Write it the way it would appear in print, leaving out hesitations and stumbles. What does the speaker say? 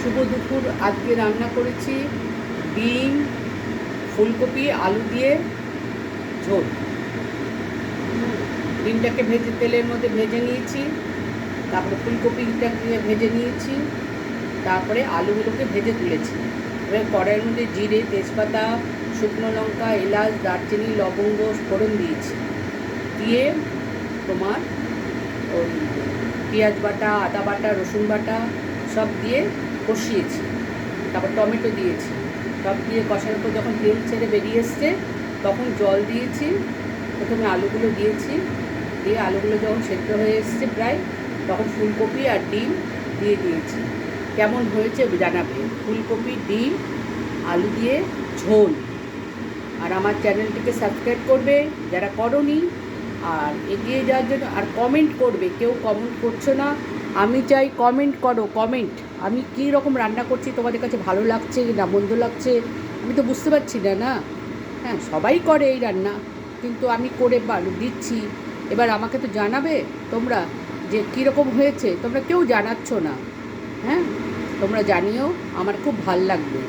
শুভ দুপুর। আজকে রান্না করেছি ডিম, ফুলকপি, আলু দিয়ে ঝোল। ডিমটাকে ভেজে তেলের মধ্যে ভেজে নিয়েছি, তারপরে ফুলকপিটাকে ভেজে নিয়েছি, তারপরে আলুগুলোকে ভেজে তুলেছি। এবার কড়াইয়ের মধ্যে জিরে, তেজপাতা, শুকনো লঙ্কা, এলাচ, দারচিনি, লবঙ্গ ফোড়ন দিয়েছি। দিয়ে তোমার ওই পেঁয়াজ বাটা, আদা বাটা, রসুন বাটা সব দিয়ে কষিয়েছি। তারপর টমেটো দিয়েছি। সব দিয়ে কষানোর পর যখন তেল ছেড়ে বেরিয়ে এসছে তখন জল দিয়েছি। প্রথমে আলুগুলো দিয়েছি, দিয়ে আলুগুলো যখন সেদ্ধ হয়ে এসছে প্রায়, তখন ফুলকপি আর ডিম দিয়ে দিয়েছি। কেমন হয়েছে জানাবে। ফুলকপি, ডিম, আলু দিয়ে ঝোল। আর আমার চ্যানেলটিকে সাবস্ক্রাইব করবে যারা করোনি, আর এগিয়ে যাওয়ার জন্য আর কমেন্ট করবে। কেউ কমেন্ট করছো না, আমি চাই কমেন্ট করো, কমেন্ট। আমি কী রকম রান্না করছি তোমাদের কাছে ভালো লাগছে না মন্দ লাগছে আমি তো বুঝতে পারছি না। না, হ্যাঁ, সবাই করে এই রান্না, কিন্তু আমি করে দিচ্ছি। এবার আমাকে তো জানাবে তোমরা যে কীরকম হয়েছে। তোমরা কেউ জানাচ্ছ না। হ্যাঁ, তোমরা জানিও, আমার খুব ভাল লাগবে।